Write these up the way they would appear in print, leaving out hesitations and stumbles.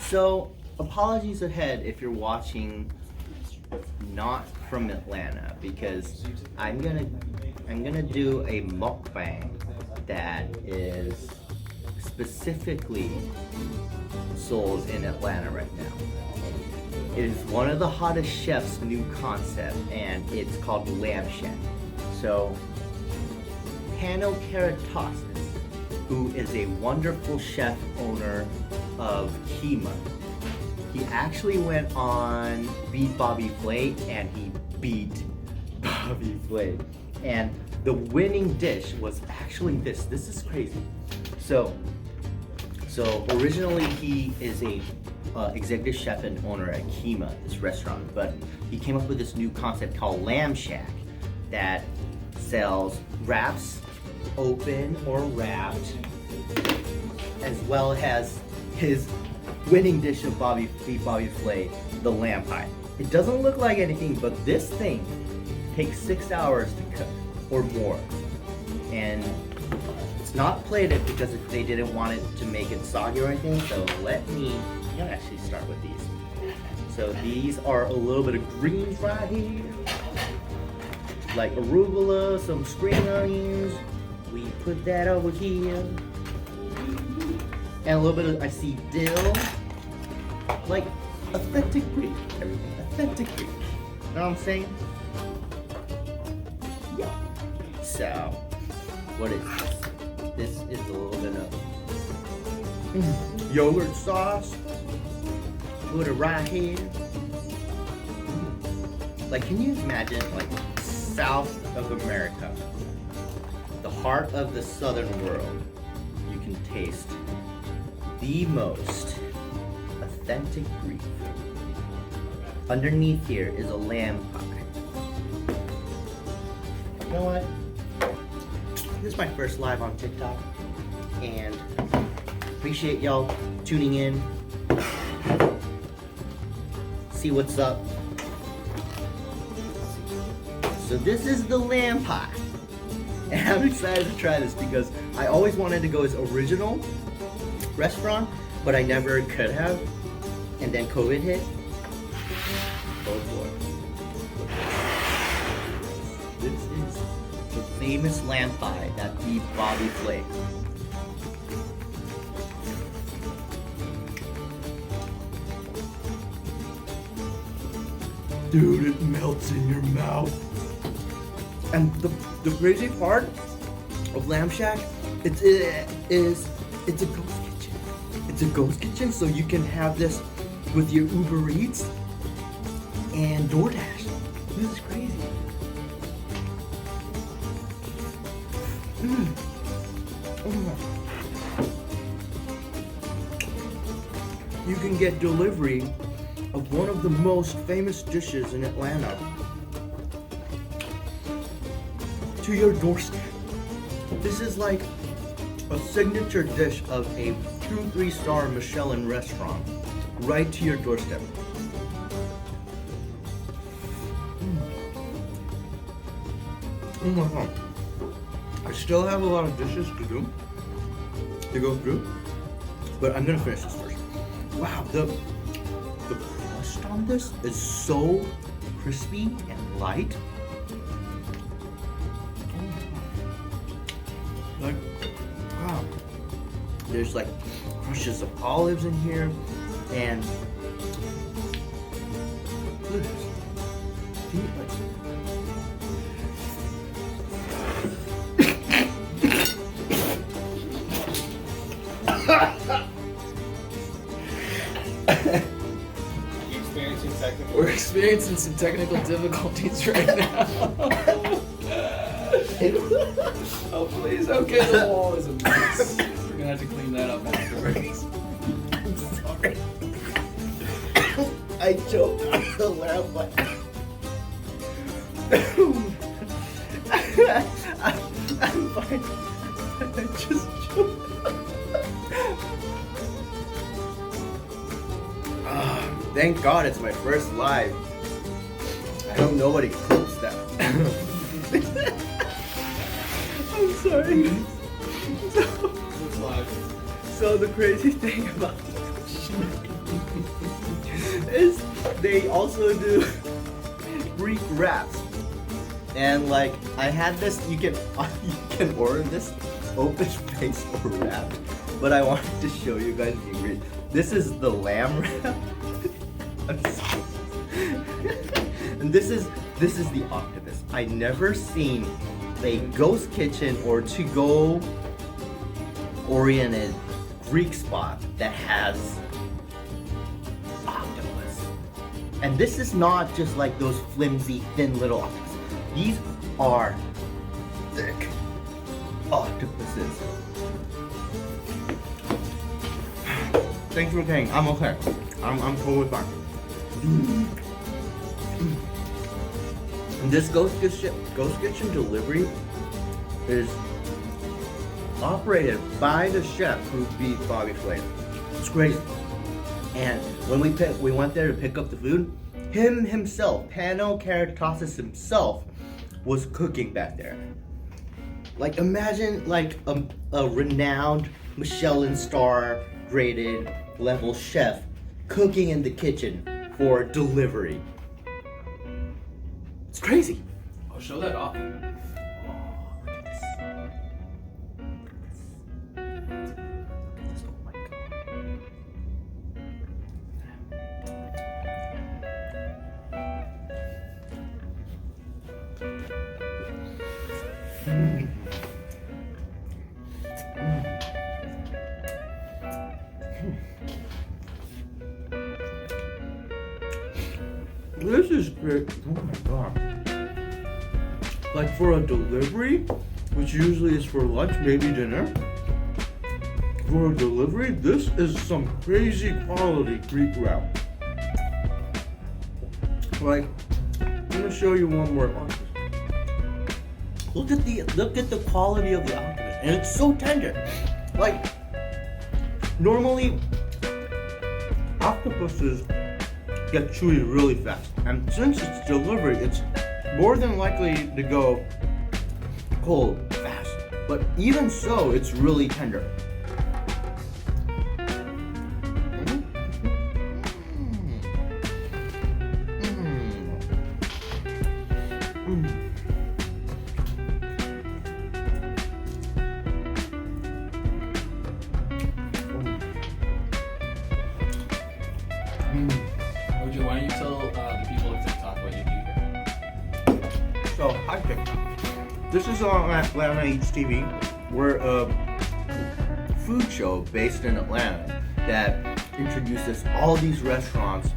So, apologies ahead if you're watching not from Atlanta, because I'm gonna do a mukbang that is specifically sold in Atlanta right now. It is one of the hottest chef's new concept, and it's called Lamb Shack. So, Pano Karatassos, who is a wonderful chef owner of Kyma. He actually went on Beat Bobby Flay, and he beat Bobby Flay. And the winning dish was actually this. This is crazy. So originally he is a executive chef and owner at Kyma, this restaurant, but he came up with this new concept called Lamb Shack that sells wraps, open or wrapped, as well as his winning dish of Beat Bobby Flay, the lamb pie. It doesn't look like anything, but this thing takes 6 hours to cook or more. And it's not plated because they didn't want it to make it soggy or anything. So I'm gonna actually start with these. So these are a little bit of greens right here, like arugula, some spring onions. We put that over here. And a little bit of, I see dill, like authentic Greek, everything, authentic Greek. You know what I'm saying? Yeah. So, what is this? This is a little bit of yogurt sauce. Put it right here. Like, can you imagine, like, South of America, the heart of the southern world, you can taste the most authentic Greek food. Underneath here is a lamb pie. You know what? This is my first live on TikTok, and appreciate y'all tuning in. See what's up. So this is the lamb pie, and I'm excited to try this because I always wanted to go as original restaurant, but I never could have, and then COVID hit. Oh boy. This is the famous lamb pie that beat Bobby Flay. Dude, it melts in your mouth. And the crazy part of Lamb Shack, it's a ghost kitchen. It's a ghost kitchen, so you can have this with your Uber Eats and DoorDash. This is crazy. You can get delivery of one of the most famous dishes in Atlanta to your doorstep. This is like a signature dish of a 2-3-star Michelin restaurant right to your doorstep. Oh my god. I still have a lot of dishes to go through, but I'm gonna finish this first. Wow, the crust on this is so crispy and light. Like, wow. There's like crushes of olives in here, and look at this. Can you, like, We're experiencing some technical difficulties right now. Oh please, okay, the wall is a mess. We're gonna have to clean that up afterwards. I'm sorry. I choked on the lamb pie. I'm fine. I just choked. Thank God it's my first live. I hope nobody clips that. I'm sorry. So the crazy thing about is they also do Greek wraps. And like I had this, you can order this open face or wrap, but I wanted to show you guys the ingredients. This is the lamb wrap. And this is the octopus. I never seen a ghost kitchen or to-go oriented Greek spot that has octopus. And this is not just like those flimsy, thin little octopus. These are thick octopuses. Thanks for saying. I'm okay. I'm totally fine. And this ghost kitchen delivery is operated by the chef who beat Bobby Flay. It's crazy. And when we went there to pick up the food, himself, Pano Karatassos himself, was cooking back there. Like imagine like a renowned Michelin star rated level chef cooking in the kitchen for delivery. It's crazy. I'll show that off. This is great. Oh my god. Like for a delivery, which usually is for lunch, maybe dinner. For a delivery, this is some crazy quality Greek wrap. Like, I'm gonna show you one more octopus. Look at the quality of the octopus, and it's so tender. Like, normally octopuses get chewy really fast, and since it's delivery, it's more than likely to go cold fast. But even so, it's really tender. Why don't you tell the people of TikTok what you do here? So, hi TikTok. This is on Atlanta Eats TV. We're a food show based in Atlanta that introduces all these restaurants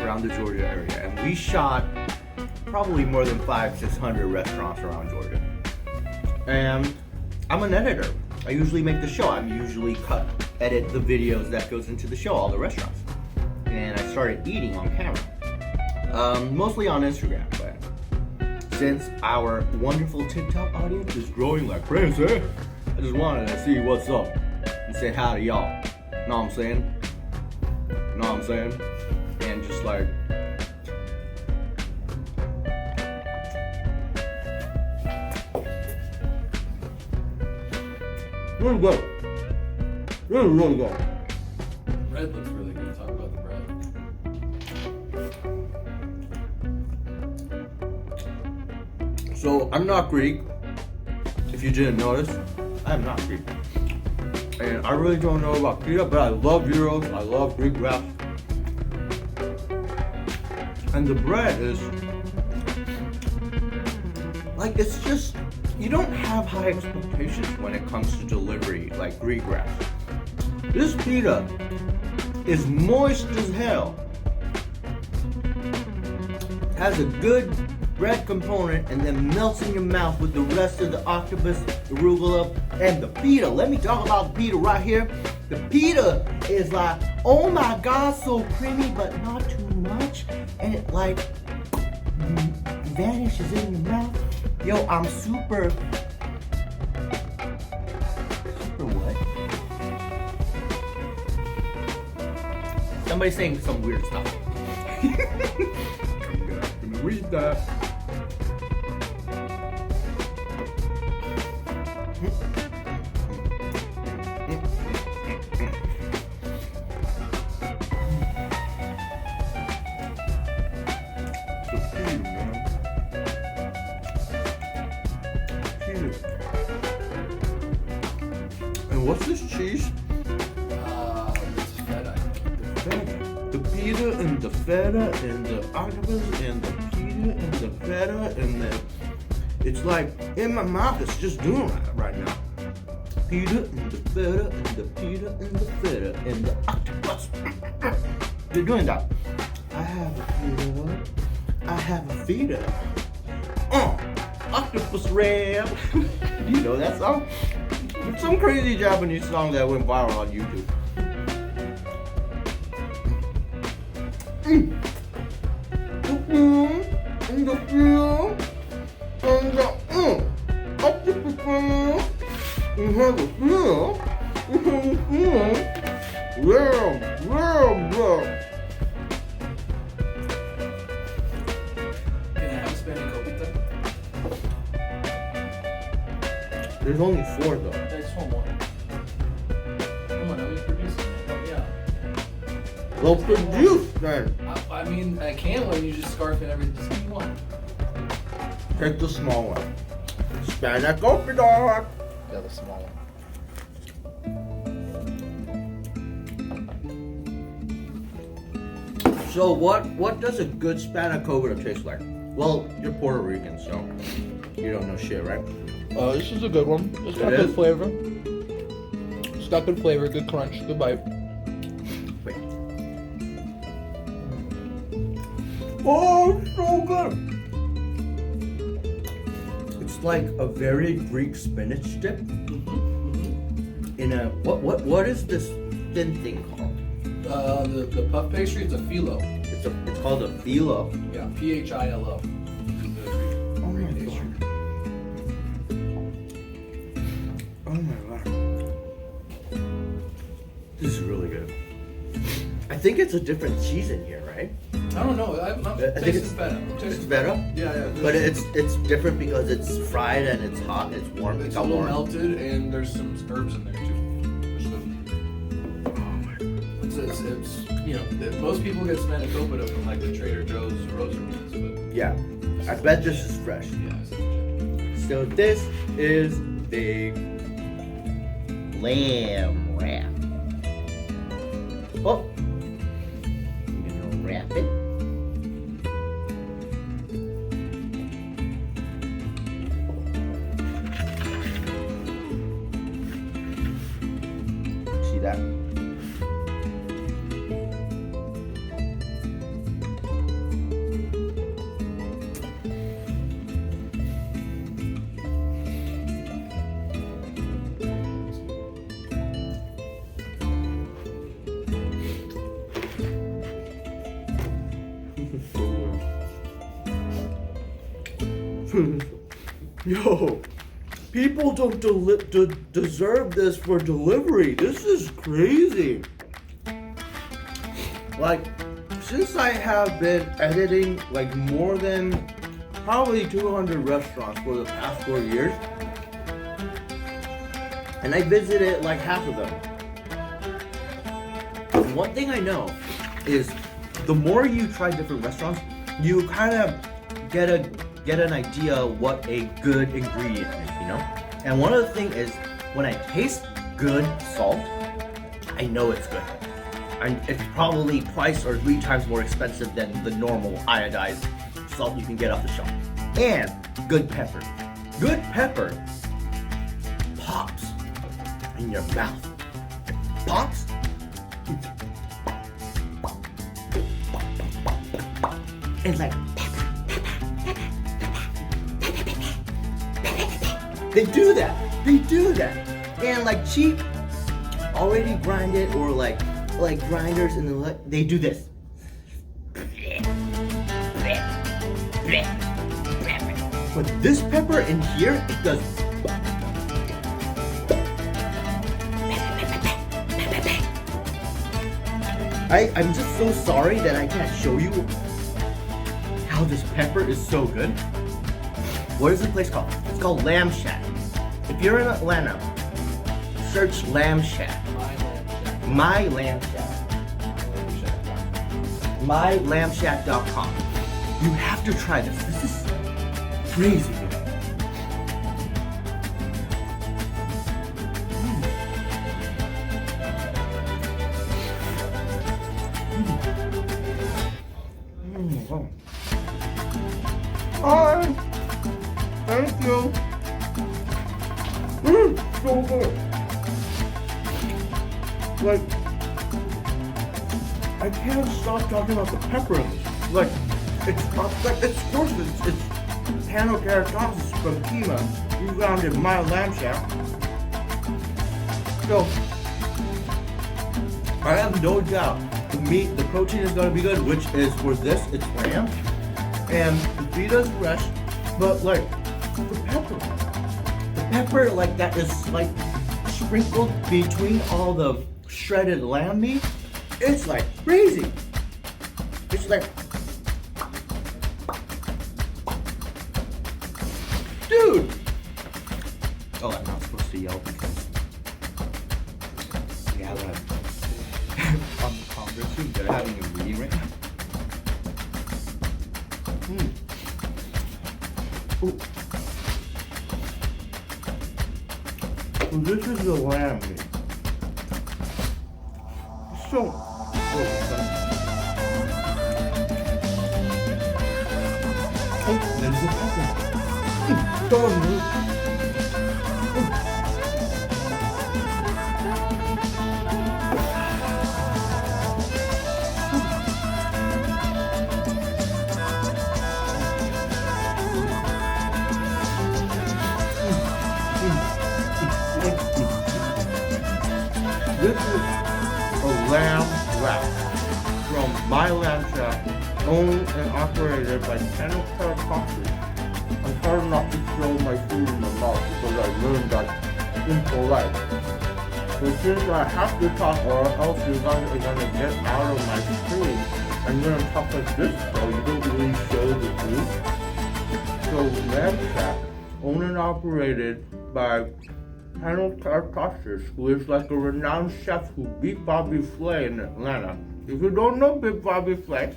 around the Georgia area. And we shot probably more than 500-600 restaurants around Georgia. And I'm an editor. I usually make the show. I usually edit the videos that goes into the show, all the restaurants. And I started eating on camera, mostly on Instagram, but since our wonderful TikTok audience is growing like crazy, I just wanted to see what's up and say hi to y'all. Know what I'm saying? Know what I'm saying? And just like, really good. Really good. Bread looks really good. Talk about the bread. So I'm not Greek. If you didn't notice, I'm not Greek. And I really don't know about pita, but I love gyros. I love Greek wraps. And the bread is like, it's just, you don't have high expectations when it comes to delivery like Greek wraps. This pita is moist as hell. Has a good bread component and then melts in your mouth with the rest of the octopus, the arugula, and the pita. Let me talk about the pita right here. The pita is like, oh my god, so creamy, but not too much. And it like vanishes in your mouth. Yo, I'm super what? Somebody's saying some weird stuff. I'm gonna read that. What's this cheese? It's feta. The pita and the feta and the octopus and the pita and the feta and the... It's like, in my mouth, it's just doing that right now. Pita and the feta and the pita and the feta and the octopus. They're doing that. I have a feta. I have a feta. Octopus ram. Do you know that song? It's some crazy Japanese song that went viral on YouTube. And the feel and the octopus ram. You have a feel. You have a feel. Ram. Can I have spanakopita? There's only 4 though. I just want one. Come on, how are you producing? Yeah. Well, produce then. I mean, I can't when you just scarf in everything. Just give me one. Take the small one. Spanakopita. Yeah, the small one. So what does a good spanakopita taste like? Well, you're Puerto Rican, so you don't know shit, right? This is a good one. It's got It good is? flavor. It's got good flavor, good crunch, good bite. Wait. Oh, it's so good. It's like a very Greek spinach dip in a what is this thin thing called? The puff pastry, it's a phyllo. It's called a phyllo. Yeah, Philo. Oh my god. Oh my god. This is really good. I think it's a different cheese in here, right? I don't know. I'm I think tasting it's feta. It's better. Yeah. But it's different because it's fried and it's hot, it's warm. It's a got little warm. melted, and there's some herbs in there too. It's you know, most people get spanakopita from like the Trader Joe's rosary ones, but Yeah. I bet this is fresh. yeah. So this is the lamb wrap. Oh, I'm gonna wrap it. See that? Yo, people don't deserve this for delivery. This is crazy. Like, since I have been editing like more than probably 200 restaurants for the past 4 years, and I visited like half of them. One thing I know is the more you try different restaurants, you kind of get an idea what a good ingredient is, you know? And one of the things is when I taste good salt, I know it's good. And it's probably twice or 3 times more expensive than the normal iodized salt you can get off the shelf. And good pepper. Good pepper pops in your mouth. It pops. It's like They do that. And like cheap, already grinded or like grinders and they do this. But this pepper in here, it does. I'm just so sorry that I can't show you how this pepper is so good. What is this place called? It's called Lamb Shack. If you're in Atlanta, search Lamb Shack. My Lamb Shack. MyLambShack.com. You have to try this. This is crazy good. Oh. Hi. Thank you. So good. Like, I can't stop talking about the pepper in this. Like, it's of course it's Pano Karatassos from Kyma. You found in my lamb shack. So, I have no doubt the meat, the protein is gonna be good, which is for this, it's lamb. And the pita is fresh, but like, the pepper like that is like sprinkled between all the shredded lamb meat. It's like crazy. It's like, dude. Oh, I'm not supposed to yell because we have on the conference room. They're having a meeting right now. Ooh. So this is the lamb meat. So, there's the pepper. Done. This is a lamb wrap from my lamb shack, owned and operated by Chef Karatassos. I'm trying not to throw my food in my mouth because I learned that in polite. But since I have to talk or else you guys are gonna get out of my screen, I'm gonna talk like this so you don't really show the food. So lamb shack, owned and operated by Pano Karatassos, who is like a renowned chef who beat Bobby Flay in Atlanta. If you don't know Big Bobby Flay,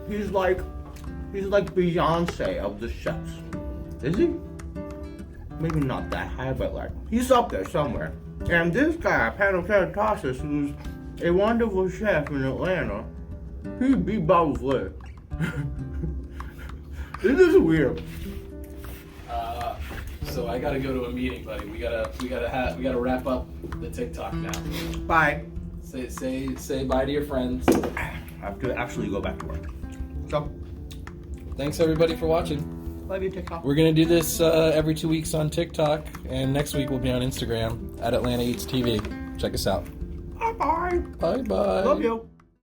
he's like Beyonce of the chefs. Is he? Maybe not that high, but like he's up there somewhere. And this guy, Pano Karatassos, who's a wonderful chef in Atlanta, he beat Bobby Flay. This is weird. So I gotta go to a meeting, buddy. We gotta wrap up the TikTok now. Bye. Say bye to your friends. I have to actually go back to work. So, Thanks everybody for watching. love you, TikTok. We're gonna do this every 2 weeks on TikTok, and next week we'll be on Instagram at Atlanta Eats TV. Check us out. Bye bye. Bye bye. Love you.